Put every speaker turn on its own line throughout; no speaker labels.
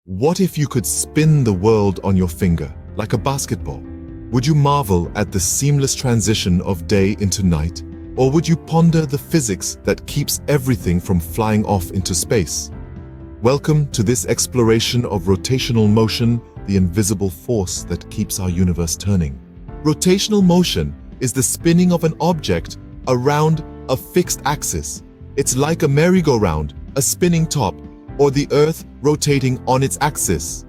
What if you could spin the world on your finger, like a basketball? Would you marvel at the seamless transition of day into night? Or would you ponder the physics that keeps everything from flying off into space? Welcome to this exploration of rotational motion, the invisible force that keeps our universe turning. Rotational motion is the spinning of an object around a fixed axis. It's like a merry-go-round, a spinning top, or the Earth rotating on its axis.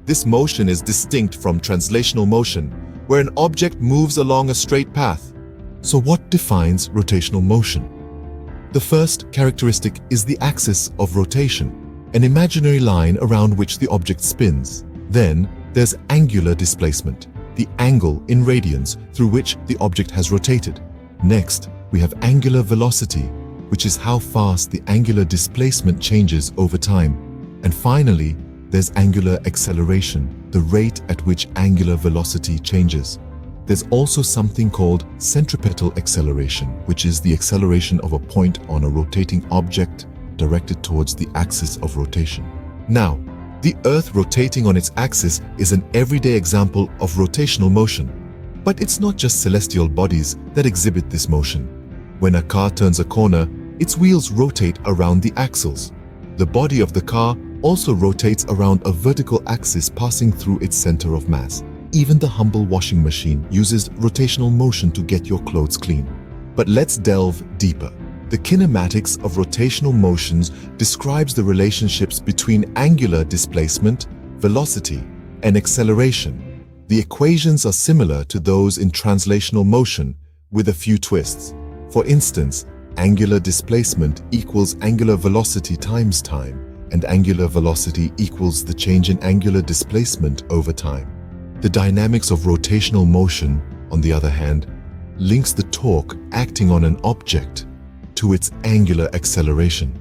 This motion is distinct from translational motion, where an object moves along a straight path. So what defines rotational motion? The first characteristic is the axis of rotation, an imaginary line around which the object spins. Then there's angular displacement, the angle in radians through which the object has rotated. Next, we have angular velocity, which is how fast the angular displacement changes over time. And finally, there's angular acceleration, the rate at which angular velocity changes. There's also something called centripetal acceleration, which is the acceleration of a point on a rotating object directed towards the axis of rotation. Now, the Earth rotating on its axis is an everyday example of rotational motion. But it's not just celestial bodies that exhibit this motion. When a car turns a corner, its wheels rotate around the axles. The body of the car also rotates around a vertical axis passing through its center of mass. Even the humble washing machine uses rotational motion to get your clothes clean. But let's delve deeper. The kinematics of rotational motions describes the relationships between angular displacement, velocity, and acceleration. The equations are similar to those in translational motion, with a few twists. For instance, angular displacement equals angular velocity times time, and angular velocity equals the change in angular displacement over time. The dynamics of rotational motion, on the other hand, links the torque acting on an object to its angular acceleration.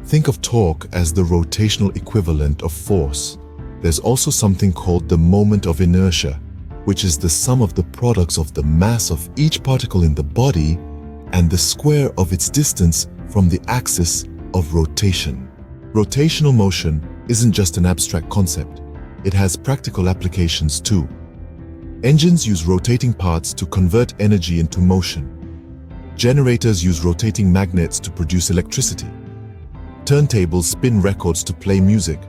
Think of torque as the rotational equivalent of force. There's also something called the moment of inertia, which is the sum of the products of the mass of each particle in the body and the square of its distance from the axis of rotation. Rotational motion isn't just an abstract concept. It has practical applications too. Engines use rotating parts to convert energy into motion. Generators use rotating magnets to produce electricity. Turntables spin records to play music.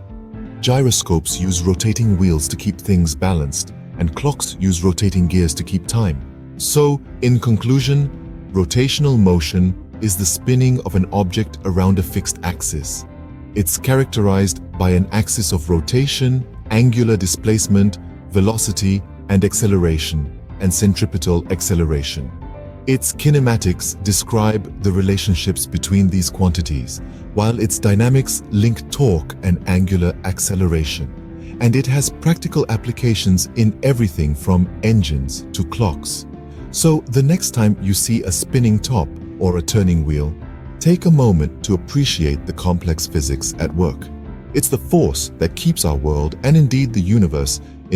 Gyroscopes use rotating wheels to keep things balanced, and clocks use rotating gears to keep time. So, in conclusion, rotational motion is the spinning of an object around a fixed axis. It's characterized by an axis of rotation, angular displacement, velocity and acceleration, and centripetal acceleration. Its kinematics describe the relationships between these quantities, while its dynamics link torque and angular acceleration. And it has practical applications in everything from engines to clocks. So the next time you see a spinning top or a turning wheel, take a moment to appreciate the complex physics at work. It's the force that keeps our world and indeed the universe